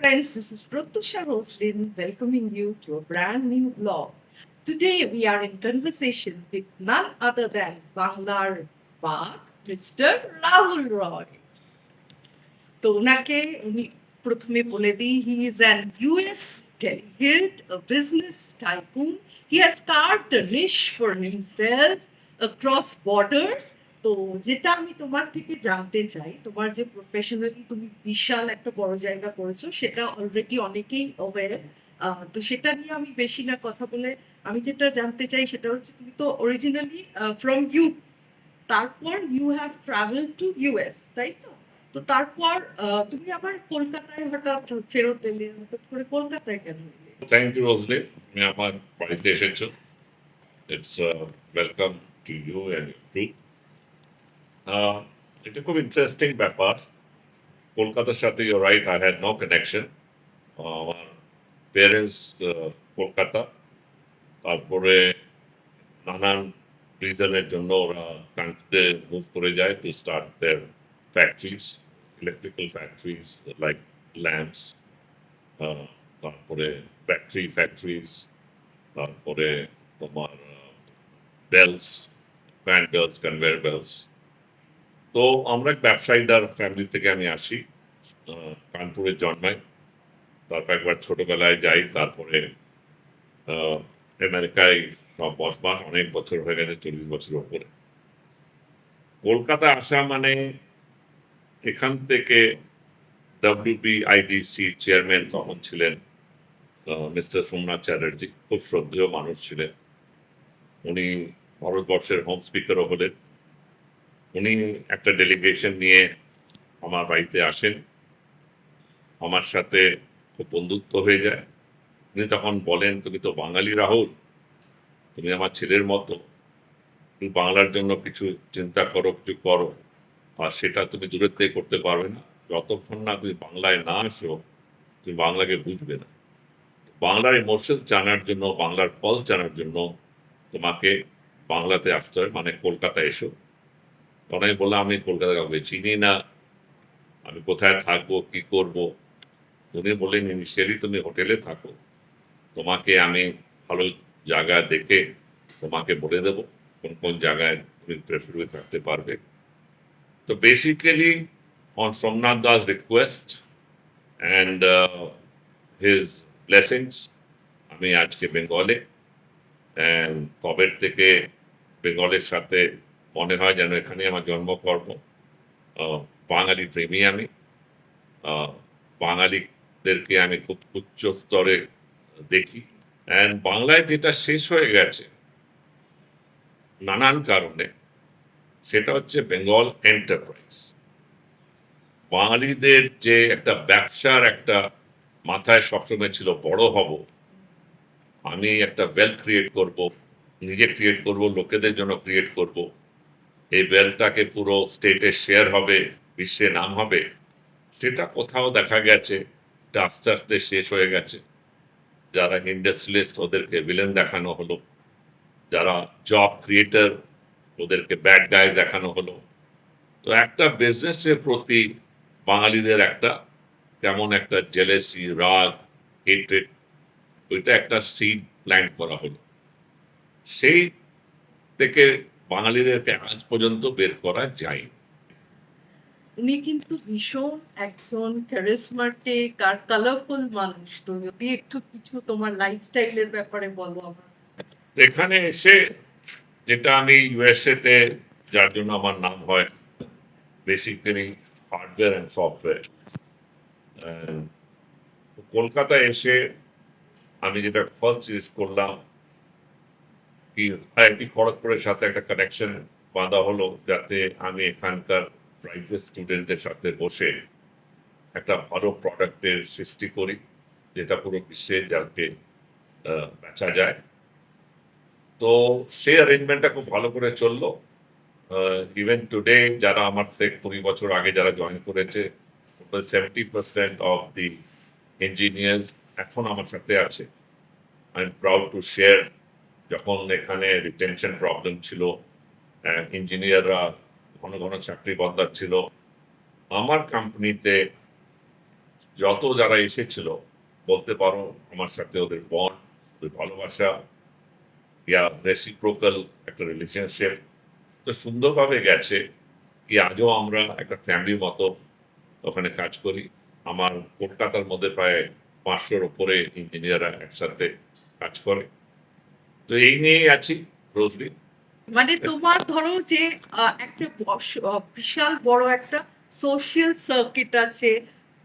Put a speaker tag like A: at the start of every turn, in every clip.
A: friends, this is Pratyusha Roslin welcoming you to a brand new vlog. Today we are in conversation with none other than Banglar Bag, Mr. Rahul Roy. তো ওনাকে উনি প্রথমে বলে দিই he is an US delegate, a business tycoon. He has carved a niche for himself across borders. তো যেটা আমি তোমার থেকে জানতে চাই, তোমার যে প্রফেশনালি তুমি বিশাল একটা বড় জায়গা করেছো, সেটা অলরেডি অনেকেই অ্যাওয়্যার। তো সেটা নিয়ে আমি বেশি না কথা বলে আমি যেটা জানতে চাই সেটা হচ্ছে তুমি তো অরিজিনালি ফ্রম ইউ, তারপর you have travel to US, তাই তো? তো তারপর তুমি আবার কলকাতায় হঠাৎ ফেরত এলে, হঠাৎ করে কলকাতায় কেন এলে?
B: থ্যাংক ইউ রোজলি, তুমি আমার বাড়িতে এসেছো। It's welcome to you and group. এটা খুব ইন্টারেস্টিং ব্যাপার। কলকাতার সাথে you right, I had no connection. আমার প্যারেন্টস কলকাতা, তারপরে নানান রিজনের জন্য ওরা কান্ট্রিতে মুভ করে যায় to start their factories, electrical factories like lamps, তারপরে ফ্যাক্টরিজ, তারপরে তোমার belts, fan belts, conveyor belts. তো আমরা ব্যবসায়ীদার ফ্যামিলি থেকে আমি আসি, কানপুরে জন্মাই, তারপর একবার ছোটবেলায় যাই, তারপরে আমেরিকায় সব বসবাস, অনেক বছর হয়ে গেছে, 40 বছরের ওপরে। কলকাতা আসা মানে এখান থেকে WBIDC চেয়ারম্যান তখন ছিলেন মিস্টার সোমনাথ চ্যাটার্জি, খুব শ্রদ্ধেয় মানুষ ছিলেন। উনি ভারতবর্ষের হোম স্পিকারও হলেন। উনি একটা ডেলিগেশন নিয়ে আমার বাড়িতে আসেন, আমার সাথে খুব বন্ধুত্ব হয়ে যায়। উনি তখন বলেন, তুমি তো বাঙালি রাহুল, তুমি আমার ছেলের মতো, তুমি বাংলার জন্য কিছু চিন্তা করো, কিছু করো, আর সেটা তুমি দূরের থেকে করতে পারবে না। যতক্ষণ না তুমি বাংলায় না আসো, তুমি বাংলাকে বুঝবে না। বাংলার ইমোশনস জানার জন্য, বাংলার পলস জানার জন্য তোমাকে বাংলাতে আসতে হয়, মানে কলকাতায় এসো। তখন আমি বললাম, আমি কলকাতা কাউকে চিনি না, আমি কোথায় থাকবো, কি করব। উনি বললেন, ইনিশিয়ালি তুমি হোটেলে থাকো, তোমাকে আমি ভালো জায়গা দেখে তোমাকে বলে দেবো কোন কোন জায়গায় তুমি প্রেফারেবলি থাকতে পারবে। তো basically on Somnath Das request and his blessings আমি আজকে বেঙ্গলে, অ্যান্ড তবের থেকে বেঙ্গলের সাথে মনে হয় যেন এখানে আমার জন্মকর্ম। বাঙালি প্রেমী আমি, বাঙালিদেরকে আমি খুব উচ্চ স্তরে দেখি। অ্যান্ড বাংলায় যেটা শেষ হয়ে গেছে নানান কারণে, সেটা হচ্ছে বেঙ্গল এন্টারপ্রাইজ। বাঙালিদের যে একটা ব্যবসার একটা মাথায় সবসময় ছিল, বড় হব, আমি একটা ওয়েলথ ক্রিয়েট করব, নিজে ক্রিয়েট করব, লোকেদের জন্য ক্রিয়েট করব, এই ওয়েলথটাকে পুরো স্টেটে শেয়ার হবে, বিশ্বে নাম হবে, সেটা কোথাও দেখা গেছে এটা আস্তে আস্তে শেষ হয়ে গেছে। যারা ইন্ডাস্ট্রিয়ালিস্ট ওদেরকে ভিলেন দেখানো হলো, যারা জব ক্রিয়েটার ওদেরকে ব্যাড গাই দেখানো হলো। তো একটা বিজনেসের প্রতি বাঙালিদের একটা কেমন একটা জেলেসি, রাগ, হেট্রেড, ওইটা একটা সিড প্ল্যান্ট করা হলো। সেই থেকে বাঙালিদেরকে আজ পর্যন্ত বের করা যায়।
A: উনি কিন্তু ভীষণ একজন ক্যারিসমাটিক আর কালারফুল মানুষ। তো যদি একটু কিছু তোমার লাইফস্টাইলের ব্যাপারে বলো আমার।
B: এখানে এসে যেটা আমি ইউএসএ তে, যার জন্য আমার নাম হয় বেসিক্যালি হার্ডওয়্যার অ্যান্ড সফটওয়্যার, কলকাতায় এসে আমি যেটা ফার্স্ট জিনিস করলাম কি, আইআইটি খড়গপুরের সাথে একটা কানেকশন বাঁধা হলো, যাতে আমি এখানকার প্রাইভেট স্টুডেন্টদের সাথে বসে একটা ভালো প্রোডাক্টের সৃষ্টি করি, যেটা পুরো বিশ্বে যাকে বেচা যায়। তো সেই অ্যারেঞ্জমেন্টটা খুব ভালো করে চললো। ইভেন টুডে যারা আমার থেকে 20 বছর আগে যারা জয়েন করেছে, 70% অফ দি ইঞ্জিনিয়ার্স এখন আমার সাথে আছে। I am proud to share, যখন এখানে রিটেনশন প্রবলেম ছিল, যত যারা এসেছিল বলতে পারো আমার সাথে ওদের বন্ড, ওদের ভালোবাসা, ইয়া রেসিপ্রোকাল একটা রিলেশনশিপ তো সুন্দরভাবে গেছে কি আজও আমরা একটা ফ্যামিলির মতো ওখানে কাজ করি। আমার কলকাতার মধ্যে প্রায় 500-র উপরে ইঞ্জিনিয়াররা একসাথে কাজ করে। তো এই নিয়েই আছি রোজলি।
A: মানে তোমার ধরো যে একটা বিশাল বড় একটা সোশ্যাল সার্কিট আছে,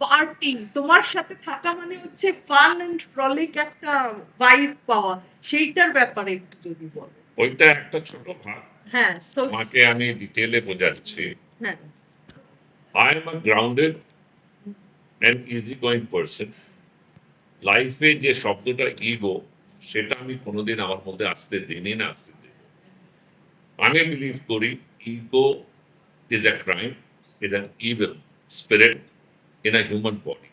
A: পার্টি, তোমার সাথে থাকা মানে হচ্ছে ফান এন্ড ফ্রলিক একটা ভাইব পাওয়া, সেইটার ব্যাপারে একটু যদি বলো।
B: ওইটা একটা ছোট ভাগ,
A: হ্যাঁ,
B: তোমাকে আমি ডিটেলে বোঝাচ্ছি।
A: হ্যাঁ,
B: I am a grounded and easy going person. লাইফে যে শব্দটা ইগো, সেটা আমি কোনোদিন আমার মধ্যে আসতে দিনই না, আসতে দিই না। আমি বিলিভ করি ego is a crime, is an evil spirit in a human body.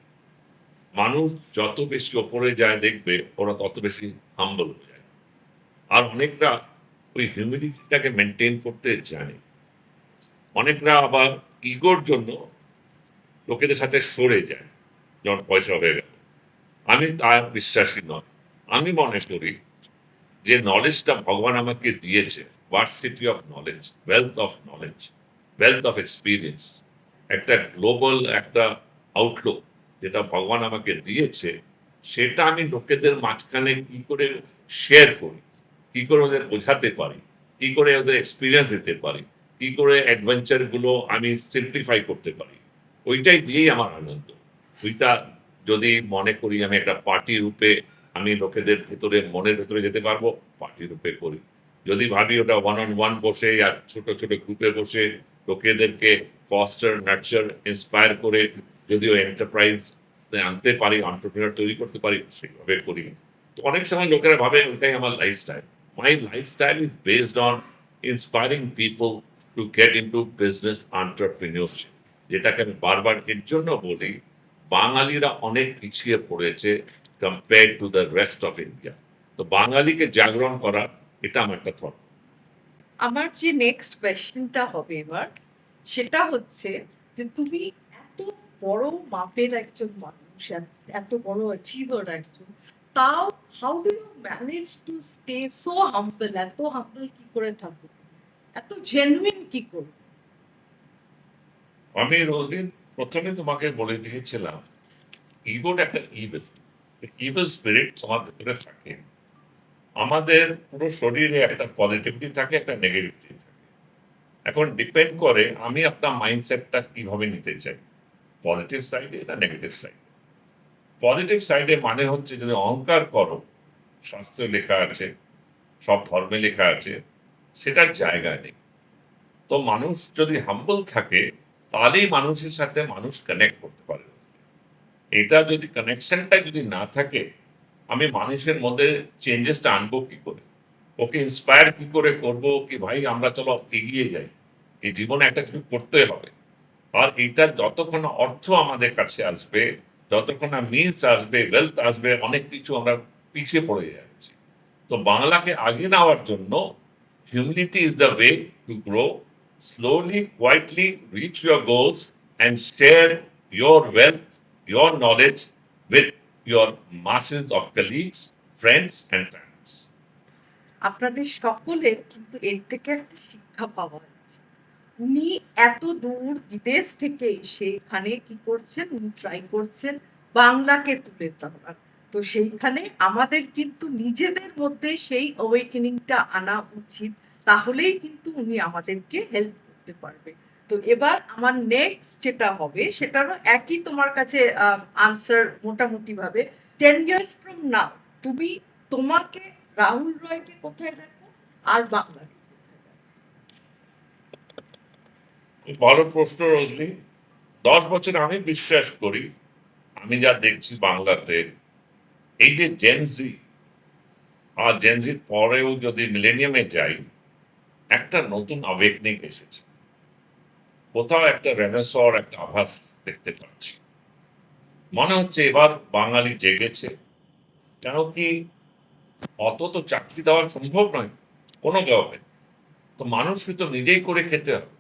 B: মানুষ যত বেশি ওপরে যায় দেখবে ওরা তত বেশি হাম্বল হয়ে যায়। আর অনেকরা ওই হিউমিডিটিটাকে মেনটেন করতে জানে। অনেকরা আবার ইগোর জন্য লোকেদের সাথে সরে যায় যখন পয়সা হয়ে গেল। আমি তার বিশ্বাসী নয়। আমি মনে করি যে নলেজটা ভগবান আমাকে দিয়েছে, varsity off knowledge, wealth of experience, একটা গ্লোবাল একটা আউটলুক যেটা ভগবান আমাকে দিয়েছে, সেটা আমি লোকেদের মাঝখানে কি করে শেয়ার করি, কি করে ওদের বোঝাতে পারি, কি করে ওদের এক্সপিরিয়েন্স দিতে পারি, কি করে অ্যাডভেঞ্চারগুলো আমি সিম্পলিফাই করতে পারি, ওইটাই দিয়েই আমার আনন্দ। ওইটা যদি মনে করি আমি একটা পার্টি রূপে আমি লোকেদের ভেতরে মনের ভেতরে যেতে পারবো, পার্টি রূপে করি। যদি ভাবি ওটা ওয়ান অন ওয়ান বসে আর ছোট ছোট গ্রুপে বসে লোকেদেরকে ফস্টার নার্চার ইন্সপায়ার করে যদিও এন্টারপ্রাইজ আনতে পারি, এন্টারপ্রেনার তৈরি করতে পারি, সেভাবে করি। তো অনেক সময় লোকেরা ভাবে ওটাই আমার lifestyle. My lifestyle is based on inspiring people to get into business entrepreneurship, যেটাকে আমি বারবার এর জন্য বলি বাঙালিরা অনেক পিছিয়ে পড়েছে compare to the rest of India. তো বাঙালিকে জাগরণ করা, এটা আমার একটা থট।
A: আমার যে নেক্সট কোয়েশ্চেনটা হবে এবার, সেটা হচ্ছে যে তুমি এত বড় মাপের একজন মানুষ, এত বড় অ্যাচিভার একজন, তাও how do you manage to stay so humble? এত হাম্বল কি করে থাকো, এত জেনুইন কি করে?
B: আমি রোজদিন প্রথমে তোমাকে বলে দিয়েছিলাম ইগোর একটা ইভিল, ইভিল স্পিরিট তোমার ভেতরে থাকে। আমাদের পুরো শরীরে একটা পজিটিভিটি থাকে, একটা নেগেটিভিটি থাকে। এখন ডিপেন্ড করে আমি আপনার মাইন্ডসেটটা কিভাবে নিতে চাই, পজিটিভ সাইডে না নেগেটিভ সাইডে। পজিটিভ সাইডে মানে হচ্ছে যদি অহংকার করো, শাস্ত্রে লেখা আছে, সব ধর্মে লেখা আছে, সেটার জায়গা নেই। তো মানুষ যদি হাম্বল থাকে তাহলেই মানুষের সাথে মানুষ কানেক্ট করতে পারে। এটা যদি কানেকশনটা যদি না থাকে, আমি মানুষের মধ্যে চেঞ্জেসটা আনবো কি করে, ওকে ইন্সপায়ার কি করে করব কি ভাই আমরা চলো এগিয়ে যাই, এই জীবনে একটা কিছু করতে হবে। আর এটা যতক্ষণ অর্থ আমাদের কাছে আসবে, যতক্ষণ না মিলস আসবে, ওয়েলথ আসবে, অনেক কিছু আমরা পিছিয়ে পড়ে যাচ্ছি। তো বাংলাকে আগে নেওয়ার জন্য humility is the way to grow slowly, quietly rich your goals and share your wealth, your knowledge with your masses of colleagues, friends, and families.
A: আপনাদের সকলের কিন্তু এর থেকে একটা শিক্ষা পাওয়া উচিত। উনি এত দূর বিদেশ থেকে এসে এখানে কি করছেন, উনি ট্রাই করছেন বাংলাকে তুলে ধরার। তো সেইখানে আমাদের কিন্তু নিজেদের মধ্যে সেই অ্যাওয়েকেনিংটা আনা উচিত, তাহলেই কিন্তু উনি আমাদেরকে হেল্প করতে পারবে। তো এবার আমার নেক্সট যেটা হবে সেটারও একই তোমার কাছে আনসার মোটামুটি ভাবে। 10 years from now তুমি তোমাকে, রাহুল রয়কে কোথায় দেখো আর বাংলাকে কোথায় দেখো?
B: বড় প্রশ্ন রজনী। 10 বছর আমি বিশ্বাস করি আমি যা দেখছি বাংলাতে, এই যে জেনজি আর জেনজির পরেও যদি মিলেনিয়ামে যাই, একটা নতুন অ্যাওয়েকনিং এসেছে। কোথাও একটা রেনেসর একটা আভাস দেখতে পাচ্ছি। মনে হচ্ছে এবার বাঙালি জেগেছে। কেন কি অত তো চাকরি দেওয়া সম্ভব নয় কোনো গভর্নমেন্ট। তো মানুষকে তো নিজেই করে খেতে হবে,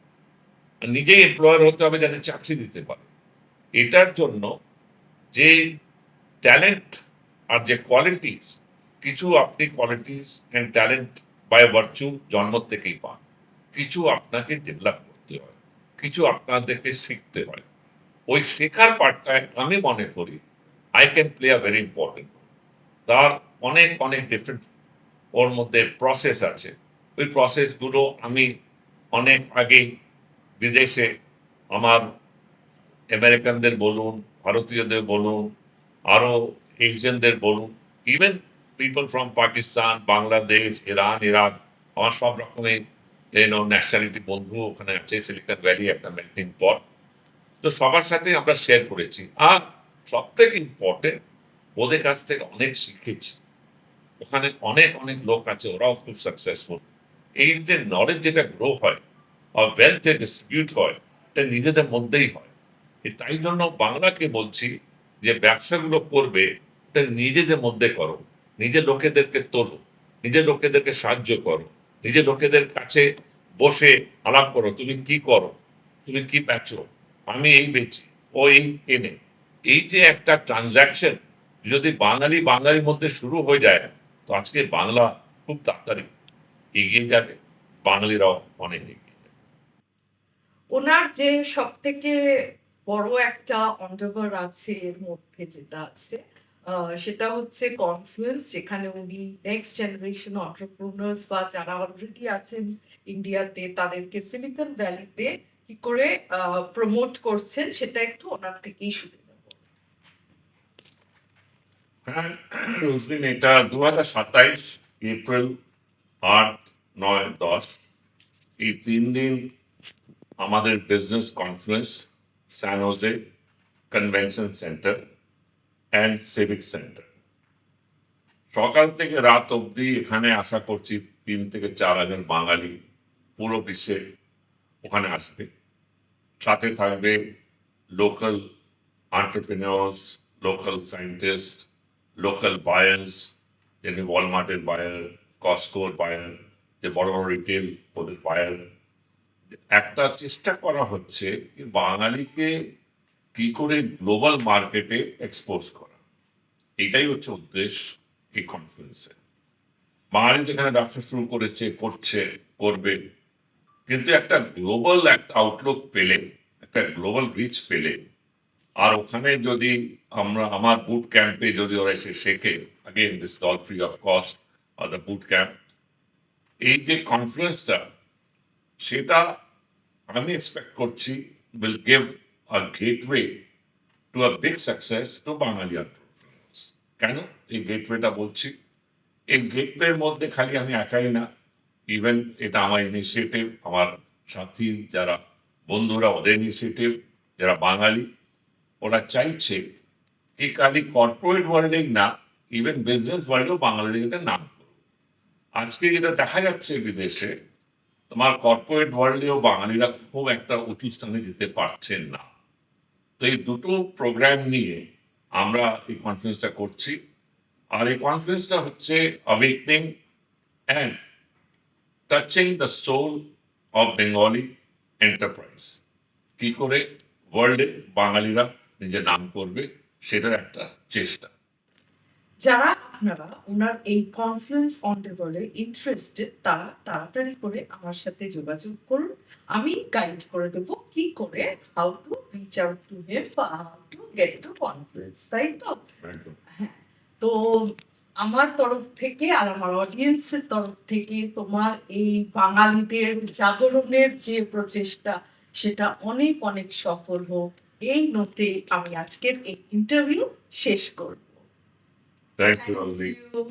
B: আর নিজেই এমপ্লয়ার হতে হবে যাতে চাকরি দিতে পারে। এটার জন্য যে ট্যালেন্ট আর যে কোয়ালিটিস, কিছু আপনি qualities and talent by virtue জন্ম থেকেই পান, কিছু আপনাকে ডেভেলপ করতে হয়, কিছু আপনাদেরকে শিখতে হয়। ওই শেখার পার্টটায় আমি মনে করি I can play a very important. তার অনেক অনেক ডিফারেন্ট ওর মধ্যে প্রসেস আছে। ওই প্রসেসগুলো আমি অনেক আগেই বিদেশে আমার আমেরিকানদের বলুন, ভারতীয়দের বলুন, আরও এশিয়ানদের বলুন, even people from Pakistan, Bangladesh, Iran, Iraq, আমার সব রকমের ন্যাশনালিটি বন্ধু ওখানে আছে, সিলিকন ভ্যালি একটা মেল্টিং পট। তো সবার সাথে আমরা শেয়ার করেছি, আর সব থেকে ইম্পর্টেন্ট ওদের কাছ থেকে অনেক শিখেছি। ওখানে অনেক অনেক লোক আছে, ওরাও খুব সাকসেসফুল। এই যে নলেজ যেটা গ্রো হয় আর ওয়েলথ যে ডিস্ট্রিবিউট হয়, এটা নিজেদের মধ্যেই হয়। তাই জন্য বাংলাকে বলছি যে ব্যবসাগুলো করবে এটা নিজেদের মধ্যে করো, নিজের লোকেদেরকে তোলো, নিজের লোকেদেরকে সাহায্য করো, নিজের লোকেদের কাছে বসে আলাপ করো, তুমি কি করো, তুমি কি বেচো, আমি এই বেচি, ও এই কেনে। এই যে একটা ট্রানজাকশন যদি বাঙালি বাঙালির মধ্যে শুরু হয়ে যায়, তো আজকে বাংলা খুব তাড়াতাড়ি এগিয়ে যাবে, বাঙালিরাও অনেক এগিয়ে যাবে।
A: ওনার যে সব থেকে বড় একটা অন্ডারভার আছে এর মধ্যে যেটা আছে, সেটা হচ্ছে কনফ্লুয়েন্স, যেখানে উনি নেক্সট জেনারেশন অন্টারপ্রেনার্স বা যারা অলরেডি আছেন ইন্ডিয়াতে তাদেরকে সিলিকন ভ্যালিতে কি করে প্রমোট করছেন, সেটা একটু ওনার থেকেই শুনে নেব।
B: হ্যাঁ, রোজদিন, এটা 2027 এপ্রিল 8, 9, 10 এই 3 দিন আমাদের business conference San Jose convention centre and civic centre. সকাল থেকে রাত অবধি এখানে আশা করছি 3 থেকে 4 হাজার বাঙালি পুরো বিশ্বে ওখানে আসবে। সাথে থাকবে local entrepreneurs, local scientist, local buyers, যেমনি ওয়ালমার্টের বায়ার, কস্কোর বায়ার, যে বড় বড় রিটেল ওদের বায়ার। একটা চেষ্টা করা হচ্ছে যে বাঙালিকে কি করে গ্লোবাল মার্কেটে এক্সপোজ করা, এটাই হচ্ছে উদ্দেশ্য এই কনফারেন্সে। বাঙালি যেখানে ব্যবসা শুরু করেছে, করছে, করবে, কিন্তু একটা গ্লোবাল একটা আউটলুক পেলে, একটা গ্লোবাল রিচ পেলে, আর ওখানে যদি আমরা আমার বুট ক্যাম্পে যদি ওরা এসে শেখে, again this all free of cost আর দ্য বুট ক্যাম্প, এই যে কনফারেন্সটা, সেটা আমি এক্সপেক্ট করছি will give a gateway to a big success to Bengali entrepreneurs. কেন এই গেটওয়েটা বলছি? এই গেটওয়ের মধ্যে খালি আমি একাই না, ইভেন এটা আমার ইনিশিয়েটিভ, আমার সাথী যারা বন্ধুরা ওদের ইনিশিয়েটিভ, যারা বাঙালি, ওরা চাইছে কি খালি কর্পোরেট ওয়ার্ল্ডেই না, ইভেন বিজনেস ওয়ার্ল্ডেও বাঙালিরা যাতে নাম করুক। আজকে যেটা দেখা যাচ্ছে বিদেশে, তোমার কর্পোরেট ওয়ার্ল্ডেও বাঙালিরা খুব একটা উঁচু স্থানে যেতে পারছেন না। তো এই দুটো প্রোগ্রাম নিয়ে আমরা এই কনফারেন্সটা করছি। আর এই কনফারেন্সটা হচ্ছে awakening and touching the soul of Bengali enterprise. কি করে ওয়ার্ল্ডে বাঙালিরা নিজের নাম করবে, সেটার একটা চেষ্টা।
A: যারা আপনারা ওনার এই কনফ্লুয়েন্স অন্ডারভারে ইন্টারেস্টেড, তারা তাড়াতাড়ি করে আমার সাথে যোগাযোগ করুন। আমি গাইড করে দেবো কি করে, how to reach out to him, how to get to Confluence, তাই তো?
B: একদম।
A: হ্যাঁ। তো আমার তরফ থেকে আর আমার অডিয়েন্সের তরফ থেকে তোমার এই বাঙালিদের জাগরণের যে প্রচেষ্টা, সেটা অনেক অনেক সফল হোক, এই নোটে আমি আজকের এই ইন্টারভিউ শেষ করব।
B: থ্যাংক ইউ,
A: Thank
B: অললি।
A: you.